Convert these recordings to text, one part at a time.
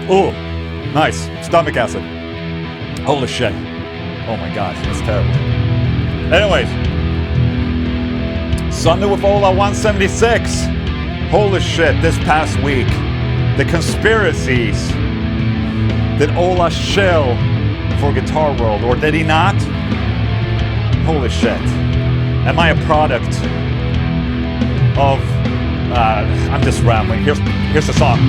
Oh, nice. Stomach acid. Holy shit. Oh my god, that's terrible. Anyways. Sunday with Swola176. Holy shit, this past week. The conspiracies. Did Ola shill for Guitar World, or did he not? Holy shit. Am I a product of... I'm just rambling. Here's the song.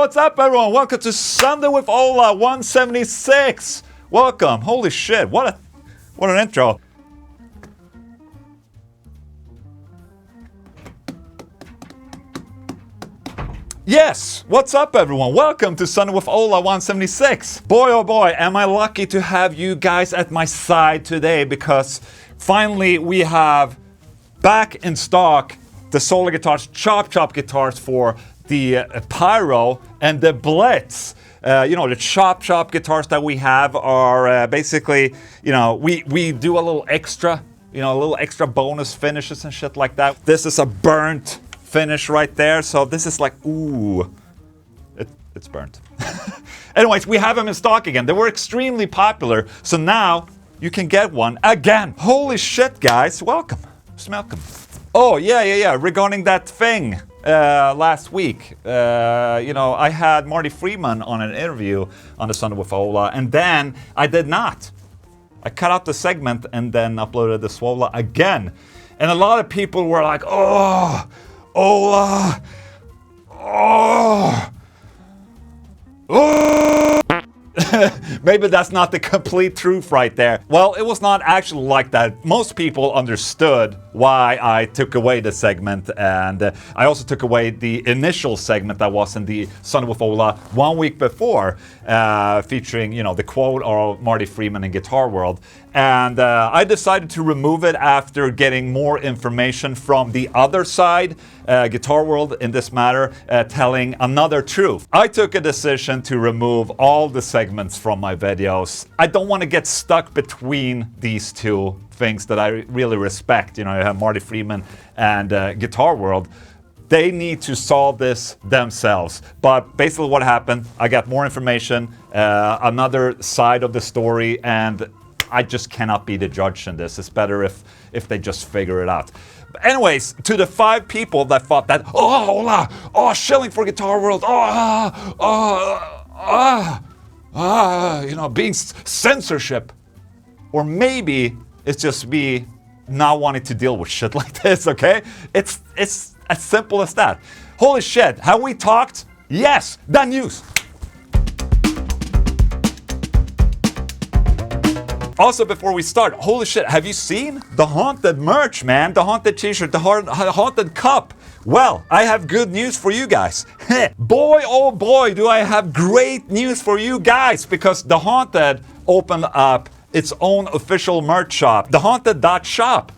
What's up, everyone? Welcome to Sunday with Swola176. Welcome. Holy shit! What an intro. Yes. What's up, everyone? Welcome to Sunday with Swola176. Boy, oh boy, am I lucky to have you guys at my side today, because finally we have back in stock the Swola guitars, chop guitars for the Pyro and the Blitz. The chop guitars that we have are basically, we do a little extra, a little extra bonus finishes and shit like that. This is a burnt finish right there, so this is like, ooh, it's burnt. Anyways, we have them in stock again. They were extremely popular, so now you can get one again. Holy shit, guys, welcome. Smelcome. Oh, yeah, regarding that thing. Last week, I had Marty Freeman on an interview on the Sunday with Ola, and then I did not. I cut out the segment and then uploaded the Swola again. And a lot of people were like, oh, Ola, oh. Maybe that's not the complete truth right there. Well, it was not actually like that. Most people understood why I took away the segment, and I also took away the initial segment that was in the Sunday with Ola 1 week before, featuring, the quote of Marty Freeman in Guitar World. And I decided to remove it after getting more information from the other side, Guitar World in this matter, telling another truth. I took a decision to remove all the segments from my videos. I don't want to get stuck between these two things that I really respect. You have Marty Freeman and Guitar World. They need to solve this themselves. But basically what happened, I got more information, another side of the story, and I just cannot be the judge in this. It's better if they just figure it out. But anyways, to the 5 people that thought that, oh, Ola, oh, shilling for Guitar World, being censorship. Or maybe it's just me not wanting to deal with shit like this, okay? It's as simple as that. Holy shit, have we talked? Yes, done news. Also, before we start, holy shit, have you seen the Haunted merch, man? The Haunted t-shirt, the Haunted cup. Well, I have good news for you guys. Boy, oh boy, do I have great news for you guys, because the Haunted opened up its own official merch shop, thehaunted.shop.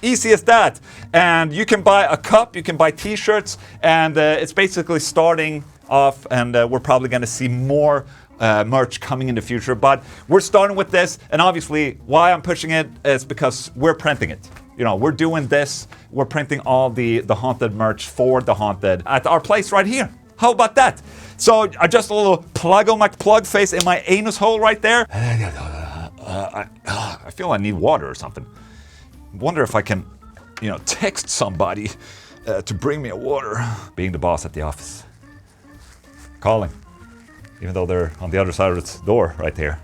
Easy as that. And you can buy a cup, you can buy t-shirts, and it's basically starting off, and we're probably going to see more merch coming in the future, but we're starting with this, and obviously why I'm pushing it is because we're printing it. We're doing this, we're printing all the Haunted merch for the Haunted at our place right here. How about that? So just a little plug face in my anus hole right there. I feel I need water or something. Wonder if I can, text somebody to bring me a water. Being the boss at the office. Calling. Even though they're on the other side of the door right here.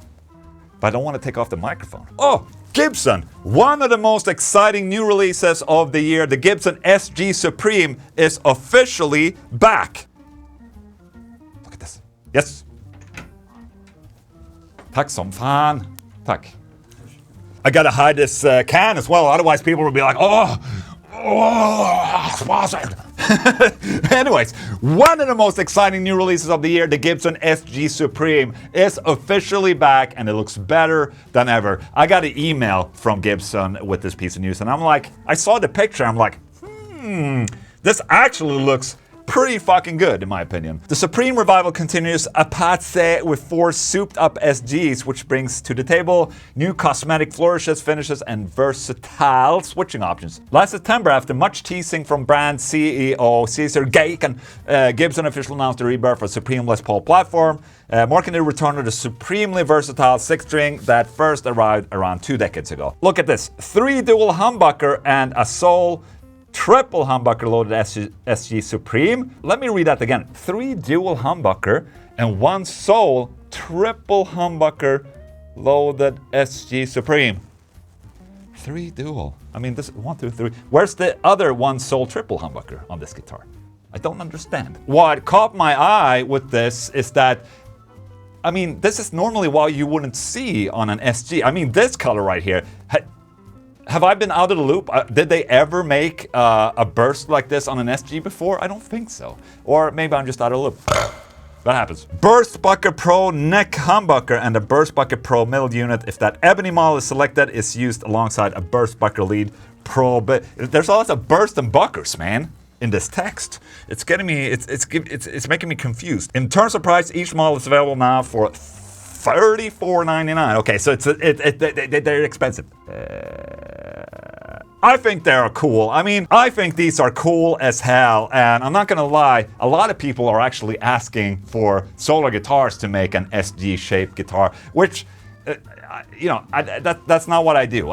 but I don't want to take off the microphone. Oh, Gibson! One of the most exciting new releases of the year, the Gibson SG Supreme, is officially back. Look at this. Yes. Tack som fan. Tack. I gotta hide this can as well, otherwise people will be like, oh, anyways, one of the most exciting new releases of the year, the Gibson SG Supreme, is officially back and it looks better than ever. I got an email from Gibson with this piece of news and I'm like, I saw the picture, I'm like, this actually looks pretty fucking good, in my opinion. The Supreme revival continues apace with 4 souped-up SGs, which brings to the table new cosmetic flourishes, finishes, and versatile switching options. Last September, after much teasing from brand CEO Cesar Gaikan, Gibson officially announced the rebirth of Supreme Les Paul platform, marking the return of the supremely versatile 6-string that first arrived around 2 decades ago. Look at this, 3 dual humbucker and a sole triple humbucker loaded SG Supreme. Let me read that again. 3 dual humbucker and 1 sole triple humbucker loaded SG Supreme. 3 dual. I mean, this 1, 2, 3. Where's the other 1 sole triple humbucker on this guitar? I don't understand. What caught my eye with this is that, I mean, this is normally what you wouldn't see on an SG. I mean, this color right here. Have I been out of the loop? Did they ever make a burst like this on an SG before? I don't think so. Or maybe I'm just out of the loop. That happens. Burst Bucket Pro neck humbucker and a Burst Bucket Pro middle unit, if that ebony model is selected, is used alongside a Burst Bucket Lead Pro. But there's always a burst and buckers, man, in this text. It's getting me. It's making me confused. In terms of price, each model is available now for $34.99. Okay, so they're expensive. I think they're cool. I mean, I think these are cool as hell, and I'm not gonna lie, a lot of people are actually asking for Swola guitars to make an SG-shaped guitar, which, you know, that's not what I do.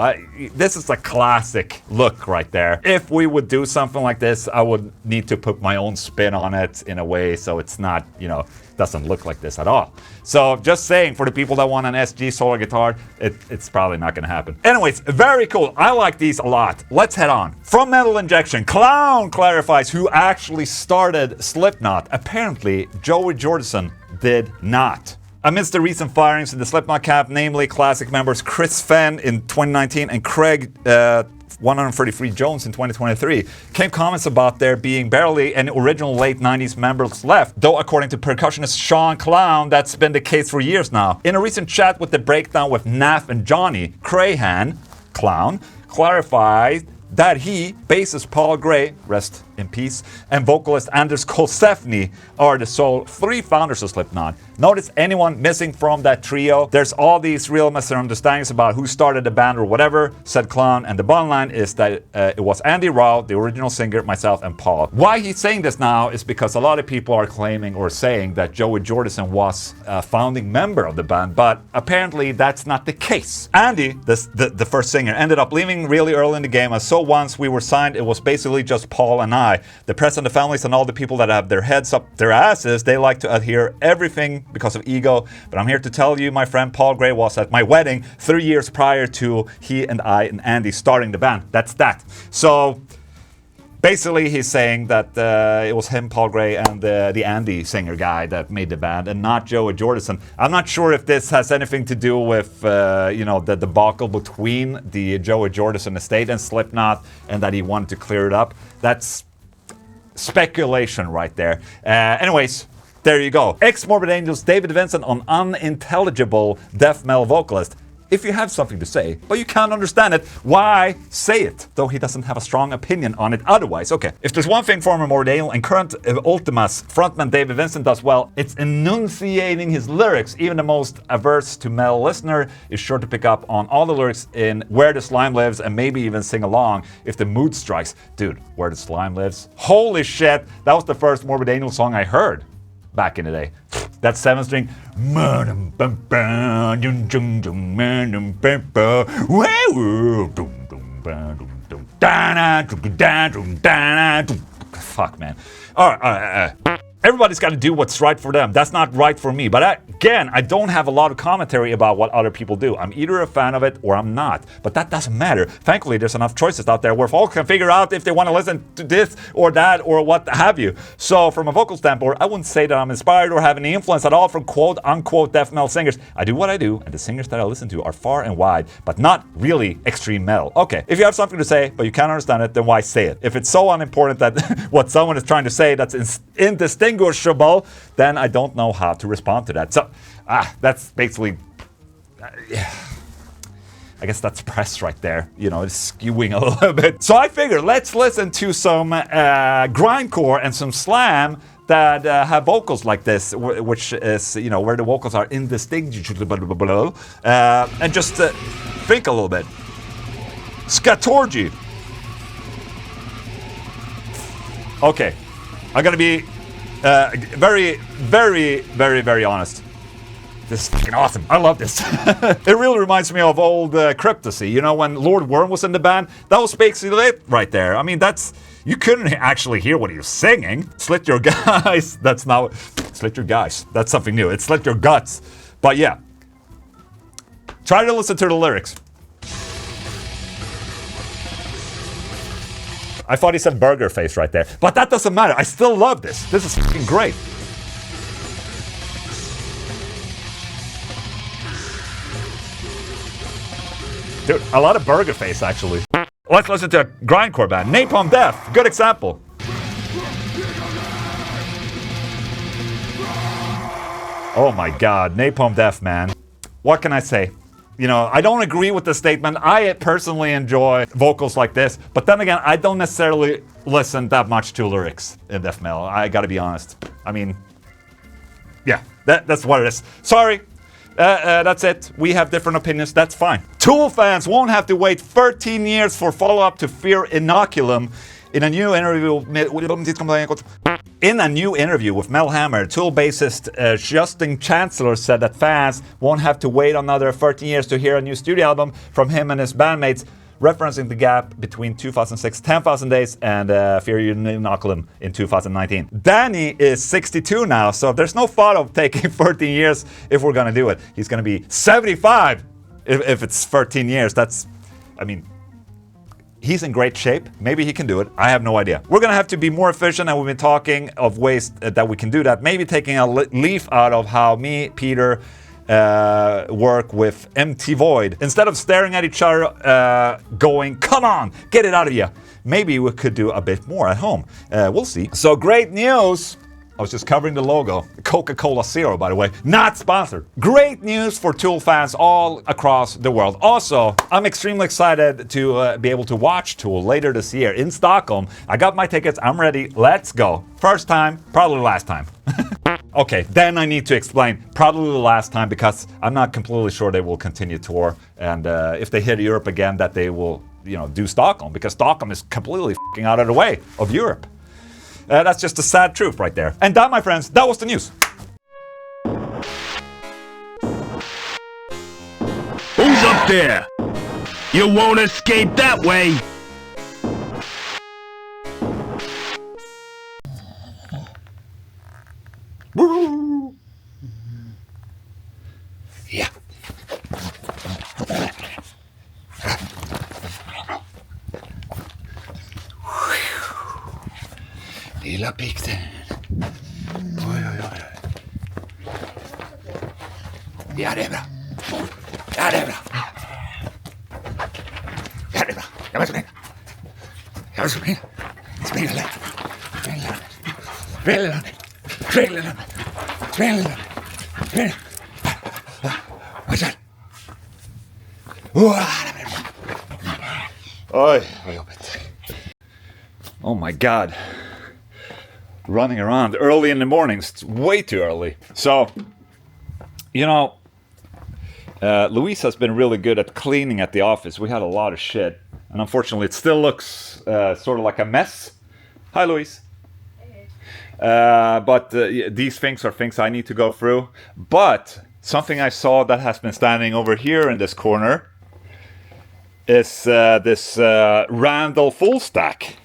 This is a classic look right there. If we would do something like this, I would need to put my own spin on it in a way so it's not, you know, doesn't look like this at all. So just saying, for the people that want an SG Swola guitar, it's probably not gonna happen. Anyways, very cool. I like these a lot. Let's head on. From Metal Injection, Clown clarifies who actually started Slipknot. Apparently, Joey Jordison did not. Amidst the recent firings in the Slipknot camp, namely classic members Chris Fenn in 2019 and Craig 133 Jones in 2023, came comments about there being barely any original late 90s members left, though according to percussionist Sean Clown, that's been the case for years now. In a recent chat with The Breakdown with Naf and Johnny, Crahan, Clown, clarified that he, bassist Paul Gray, rest in peace, and vocalist Anders Kolsefny are the sole 3 founders of Slipknot. Notice anyone missing from that trio? There's all these real misunderstandings about who started the band or whatever, said Clown, and the bottom line is that it was Andy Rao, the original singer, myself, and Paul. Why he's saying this now is because a lot of people are claiming or saying that Joey Jordison was a founding member of the band, but apparently that's not the case. Andy, the first singer, ended up leaving really early in the game, and so once we were signed, it was basically just Paul and I. The press and the families and all the people that have their heads up their asses, they like to adhere everything because of ego. But I'm here to tell you, my friend Paul Gray was at my wedding 3 years prior to he and I and Andy starting the band. That's that. So basically he's saying that it was him, Paul Gray, and the Andy singer guy that made the band, and not Joey Jordison. I'm not sure if this has anything to do with you know, the debacle between the Joey Jordison estate and Slipknot, and that he wanted to clear it up. That's speculation right there. Anyways, there you go. Ex-Morbid Angel's David Vincent on Unintelligible death metal vocalist. If you have something to say, but you can't understand it, why say it? Though he doesn't have a strong opinion on it otherwise. Okay, if there's one thing former Morbid Angel and current Ultima's frontman David Vincent does well, it's enunciating his lyrics. Even the most averse to metal listener is sure to pick up on all the lyrics in Where the Slime Lives and maybe even sing along if the mood strikes. Dude, Where the Slime Lives? Holy shit, that was the first Morbid Angel song I heard back in the day. That 7-string. Fuck, man. All right. everybody's got to do what's right for them. That's not right for me. But again, I don't have a lot of commentary about what other people do. I'm either a fan of it or I'm not. But that doesn't matter. Thankfully, there's enough choices out there where folks can figure out if they want to listen to this or that or what have you. So from a vocal standpoint, I wouldn't say that I'm inspired or have any influence at all from quote-unquote death metal singers. I do what I do, and the singers that I listen to are far and wide, but not really extreme metal. Okay, if you have something to say, but you can't understand it, then why say it? If it's so unimportant that what someone is trying to say that's indistinguishable, then I don't know how to respond to that. So, that's basically... I guess that's press right there. You know, it's skewing a little bit. So I figured, let's listen to some grindcore and some slam that have vocals like this, which is, you know, where the vocals are indistinguishable, and just think a little bit. Skatorgi. Okay, I'm gonna be very, very, very, very honest. This is fucking awesome. I love this. It really reminds me of old Cryptasy. You know, when Lord Worm was in the band? That was basically it right there. I mean, that's... You couldn't actually hear what he was singing. Slit your guys. That's not... Slit your guys. That's something new. It's slit your guts. But yeah. Try to listen to the lyrics. I thought he said burger face right there. But that doesn't matter. I still love this. This is fucking great. Dude, a lot of burger face, actually. Let's listen to a grindcore band. Napalm Death, good example. Oh my god, Napalm Death, man. What can I say? You know, I don't agree with the statement. I personally enjoy vocals like this, but then again, I don't necessarily listen that much to lyrics in death metal. I gotta be honest. I mean, yeah, that's what it is. Sorry. That's it. We have different opinions. That's fine. Tool fans won't have to wait 13 years for follow-up to Fear Inoculum. In a new interview with Mel Hammer, Tool bassist Justin Chancellor said that fans won't have to wait another 13 years to hear a new studio album from him and his bandmates, referencing the gap between 2006's 10,000 Days and Fear Inoculum in 2019. Danny is 62 now, so there's no thought of taking 13 years if we're gonna do it. He's gonna be 75 if it's 13 years. That's, I mean, he's in great shape. Maybe he can do it. I have no idea. We're gonna have to be more efficient, and we've been talking of ways that we can do that. Maybe taking a leaf out of how me, Peter, work with Empty Void. Instead of staring at each other going, come on, get it out of you. Maybe we could do a bit more at home. We'll see. So great news. I was just covering the logo. Coca-Cola Zero, by the way. Not sponsored. Great news for Tool fans all across the world. Also, I'm extremely excited to be able to watch Tool later this year in Stockholm. I got my tickets. I'm ready. Let's go. First time, probably last time. Okay, then I need to explain. Probably the last time, because I'm not completely sure they will continue tour. And if they hit Europe again, that they will, you know, do Stockholm, because Stockholm is completely f***ing out of the way of Europe. That's just a sad truth right there. And that, my friends, that was the news. Who's up there? You won't escape that way. Yeah. Lilla pikten. Oj, oj, oj. Ja, det är bra. Ja, det är bra. Ja, det är bra. Jag vill springa. Jag vill springa. Springa lätt. Springa lätt. Springa lätt. Springa lätt. Springa lätt. Springa. Vad är det? Oj, vad jobbigt. Oh my god. Running around early in the mornings. It's way too early. So, you know, Louise has been really good at cleaning at the office. We had a lot of shit. And unfortunately, it still looks sort of like a mess. Hi, Louise. Hey. But these things are things I need to go through. But something I saw that has been standing over here in this corner is this Randall full stack.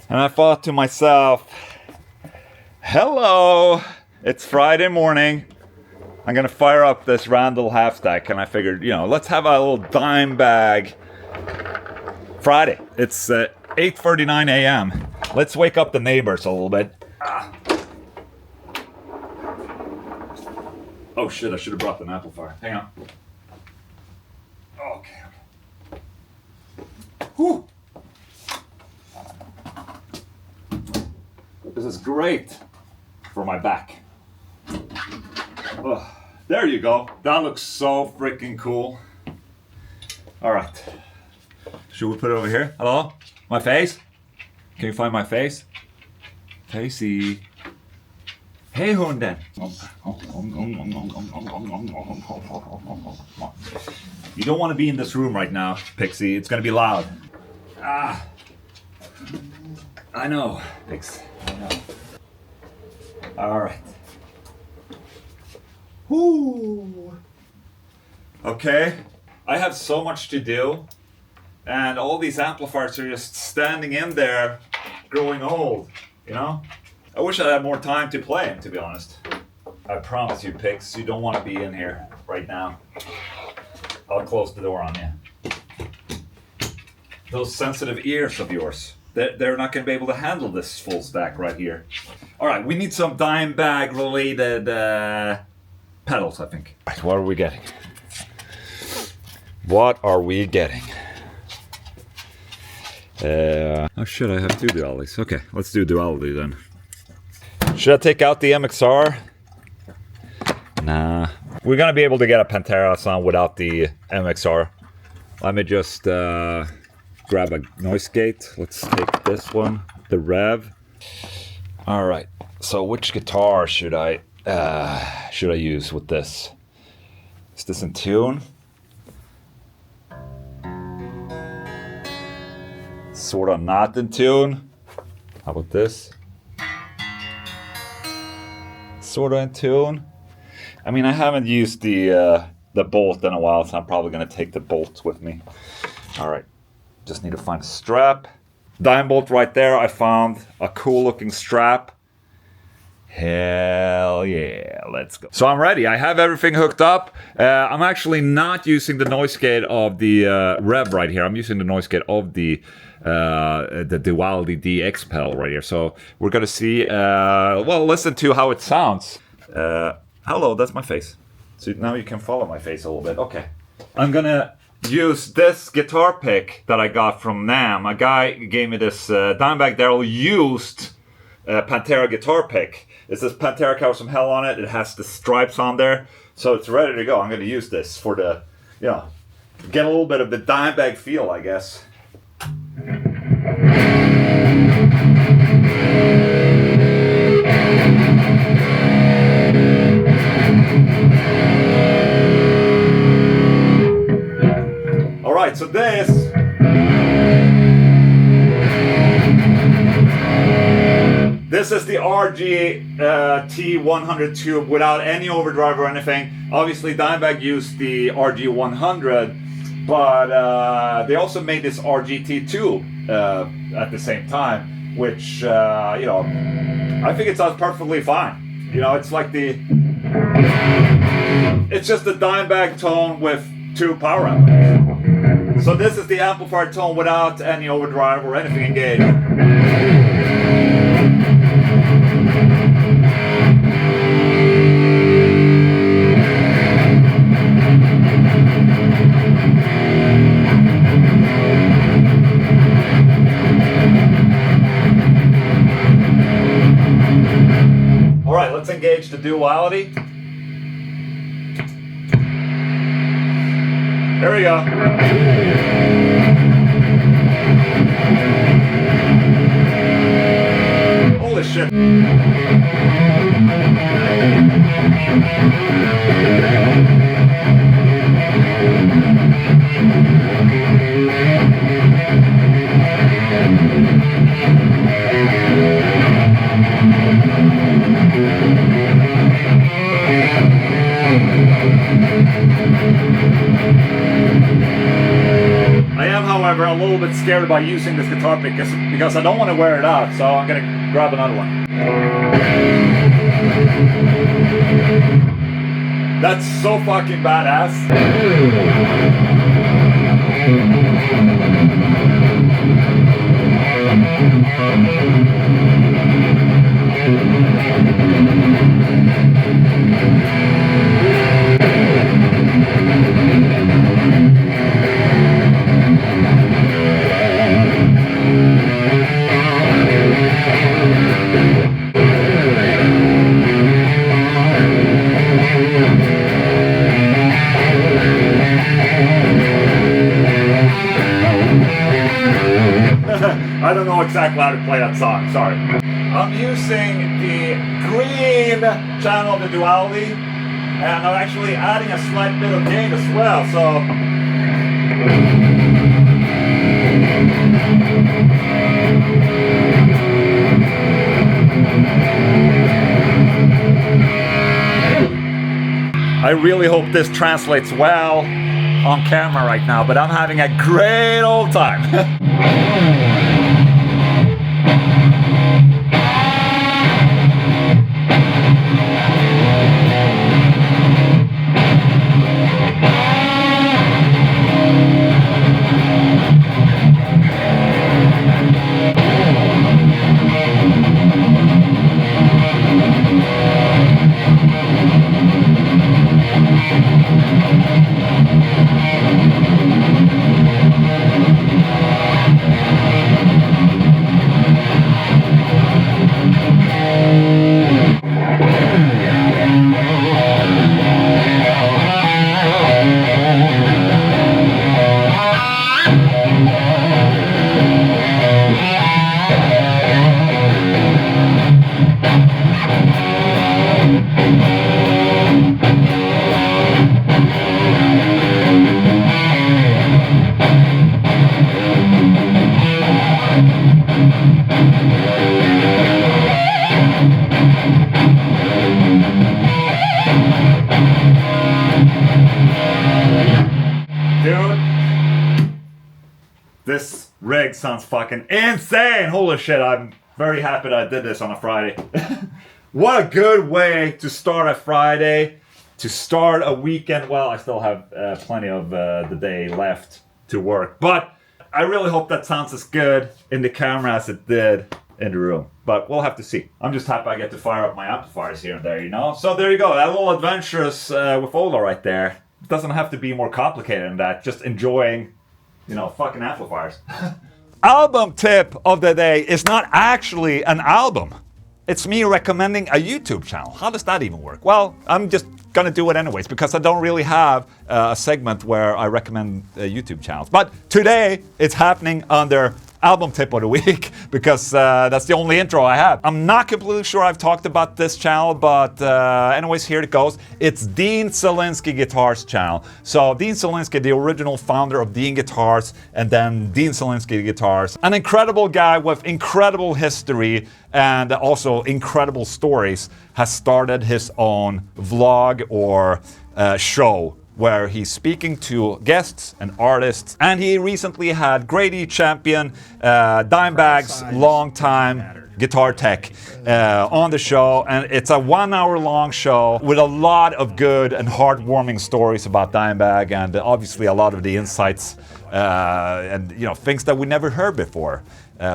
And I thought to myself, Hello! It's Friday morning. I'm gonna fire up this Randall half stack, and I figured, you know, let's have a little Dimebag Friday. It's 8:39 a.m. Let's wake up the neighbors a little bit. Oh shit, I should have brought an amplifier. Hang on. Okay. Whew. This is great for my back. Oh, there you go. That looks so freaking cool. All right. Should we put it over here? Hello? My face? Can you find my face? Facey. Hey, hunden. You don't want to be in this room right now, Pixie. It's going to be loud. I know, Pix. I know. All right. Whoo. Okay. I have so much to do, and all these amplifiers are just standing in there, growing old. You know. I wish I had more time to play them, to be honest. I promise you, Pix, you don't want to be in here right now. I'll close the door on you. Those sensitive ears of yours, they're not going to be able to handle this full stack right here. All right, we need some Dimebag related pedals, I think. Right, what are we getting? What are we getting? Oh shit, I have two dualities. Okay, let's do duality then. Should I take out the MXR? Nah. We're gonna be able to get a Pantera sound without the MXR. Let me just grab a noise gate. Let's take this one, the Rev. All right. So which guitar should I use with this? Is this in tune? Sort of not in tune. How about this? Sort of in tune. I mean, I haven't used the bolt in a while, so I'm probably gonna take the bolt with me. All right, just need to find a strap. Dime bolt right there. I found a cool looking strap. Hell yeah, let's go. So I'm ready. I have everything hooked up. I'm actually not using the noise gate of the Rev right here. I'm using the noise gate of the Duality DX pedal right here. So we're gonna see. Well, listen to how it sounds. Hello, that's my face. So now you can follow my face a little bit. Okay. I'm gonna use this guitar pick that I got from NAMM. A guy gave me this Dimebag Daryl used Pantera guitar pick. It says Pantera Cows from Hell on it. It has the stripes on there. So it's ready to go. I'm gonna use this for the, you know, get a little bit of the Dimebag feel, I guess. Alright, so this is the RG T100 tube without any overdrive or anything. Obviously Dimebag used the RG100, but they also made this RGT tube at the same time, which, you know, I think it sounds perfectly fine. You know, it's like it's just the Dimebag tone with two power amps. So this is the amplifier tone without any overdrive or anything engaged. Alright, let's engage the duality. Here we go. Holy shit. I am, however, a little bit scared about using this guitar pick because I don't want to wear it out, so I'm gonna grab another one. That's so fucking badass. I don't know exactly how to play that song, sorry. I'm using the green channel of the duality, and I'm actually adding a slight bit of gain as well, so... I really hope this translates well on camera right now, but I'm having a great old time. This rig sounds fucking insane! Holy shit, I'm very happy that I did this on a Friday. What a good way to start a Friday, to start a weekend. Well, I still have plenty of the day left to work, but I really hope that sounds as good in the camera as it did in the room. But we'll have to see. I'm just happy I get to fire up my amplifiers here and there, you know? So there you go, that little adventures with Ola right there. It doesn't have to be more complicated than that, just enjoying, you know, fucking amplifiers. Album tip of the day is not actually an album. It's me recommending a YouTube channel. How does that even work? Well, I'm just gonna do it anyways because I don't really have a segment where I recommend YouTube channels. But today it's happening under album tip of the week because that's the only intro I have. I'm not completely sure I've talked about this channel, but anyways, here it goes. It's Dean Zelisnky Guitars channel. So Dean Zelisnky, the original founder of Dean Guitars, and then Dean Zelisnky Guitars. An incredible guy with incredible history and also incredible stories, has started his own vlog or show where he's speaking to guests and artists. And he recently had Grady Champion, Dimebag's longtime guitar tech on the show. And it's a 1 hour long show with a lot of good and heartwarming stories about Dimebag, and obviously a lot of the insights and, you know, things that we never heard before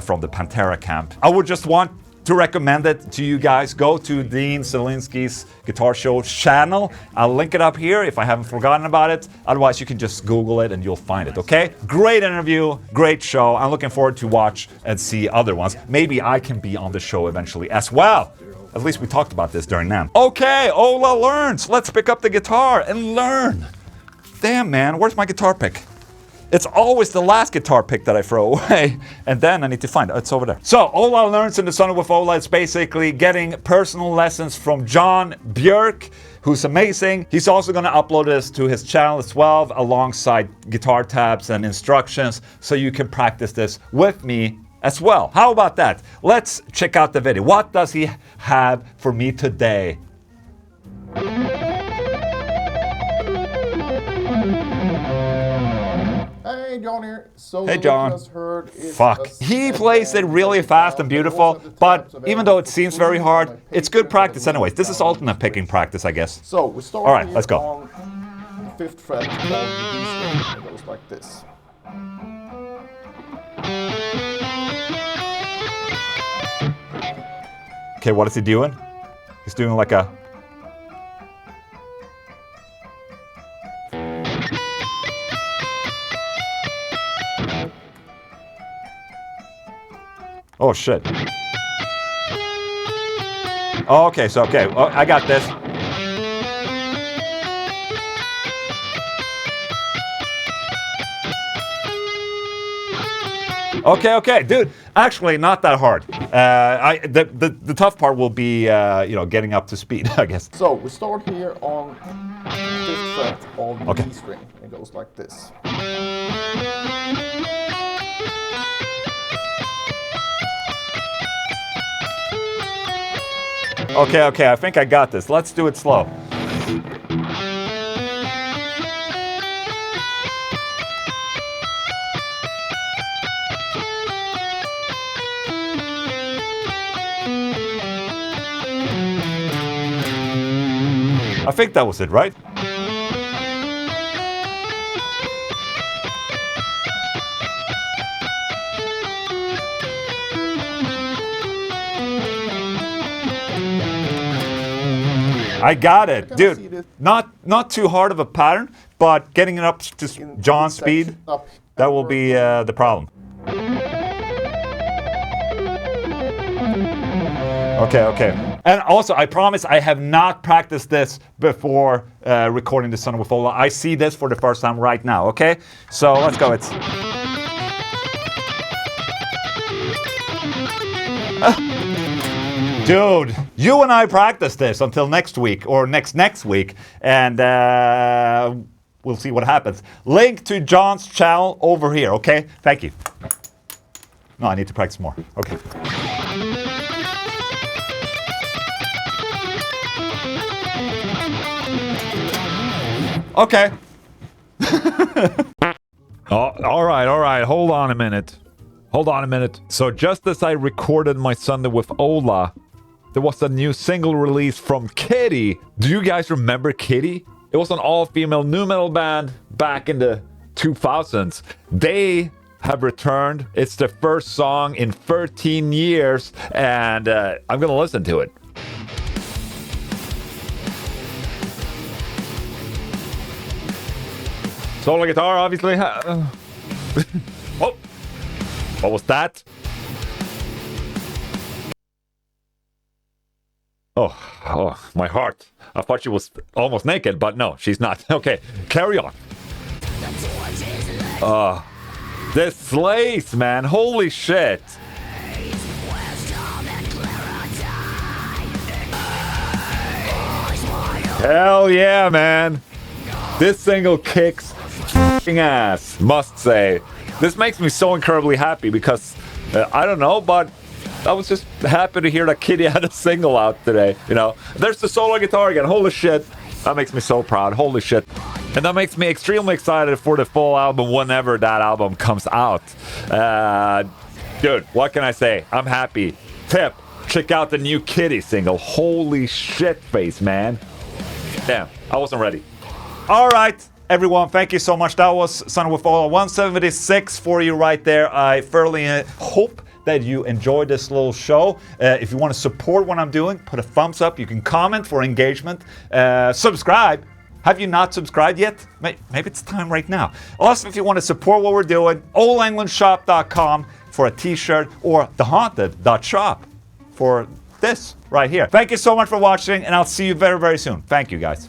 from the Pantera camp. I would just want to recommend it to you guys. Go to Dean Zelisnky's Guitar Show channel. I'll link it up here if I haven't forgotten about it. Otherwise, you can just Google it and you'll find it, okay? Great interview, great show. I'm looking forward to watch and see other ones. Maybe I can be on the show eventually as well. At least we talked about this during NAMM. Okay, Ola Learns. Let's pick up the guitar and learn. Damn, man, where's my guitar pick? It's always the last guitar pick that I throw away, and then I need to find it. It's over there. So, Ola Learns in the Summer with Ola. It's basically getting personal lessons from John Björk, who's amazing. He's also going to upload this to his channel as well, alongside guitar tabs and instructions, so you can practice this with me as well. How about that? Let's check out the video. What does he have for me today? Hey, Hey John here. So Hey John. Just heard is Fuck. He plays it really fast and beautiful, but even though it seems very hard, it's good practice anyways. This is alternate picking practice, I guess. So we start All right, let's go. on the 5th fret of the D string. It goes like this. Okay, what is he doing? He's doing like a... Oh shit. Oh, okay, so okay, oh, I got this. Okay, dude. Actually, not that hard. The tough part will be, you know, getting up to speed, I guess. So we start here on 5th fret of the D string. It goes like this. Okay, I think I got this. Let's do it slow. I think that was it, right? I got it, dude. Not too hard of a pattern, but getting it up to John's speed, that will be the problem. Okay. And also, I promise I have not practiced this before recording the Son with Ola. I see this for the first time right now, okay? So let's go. It's... Dude, you and I practice this until next week or next week, and we'll see what happens. Link to John's channel over here, okay? Thank you. No, I need to practice more. Okay. Okay. Oh, all right. Hold on a minute. So just as I recorded my Sunday with Ola, there was a new single release from Kittie. Do you guys remember Kittie? It was an all-female nu metal band back in the 2000s. They have returned. It's the first song in 13 years, and I'm gonna listen to it. Solo guitar, obviously. Oh, what was that? Oh, my heart. I thought she was almost naked, but no, she's not. Okay, carry on. This slays, man. Holy shit. Hell yeah, man. This single kicks ass, must say. This makes me so incredibly happy because, I don't know, but I was just happy to hear that Kittie had a single out today, you know. There's the solo guitar again, holy shit. That makes me so proud, holy shit. And that makes me extremely excited for the full album whenever that album comes out. Dude, what can I say? I'm happy. Tip, check out the new Kittie single. Holy shit face, man. Damn, I wasn't ready. All right, everyone, thank you so much. That was Son with Ola 176 for you right there. I thoroughly hope that you enjoyed this little show. If you want to support what I'm doing, put a thumbs up. You can comment for engagement. Subscribe. Have you not subscribed yet? Maybe it's time right now. Also, if you want to support what we're doing, olenglundshop.com for a t-shirt or thehaunted.shop for this right here. Thank you so much for watching, and I'll see you very, very soon. Thank you, guys.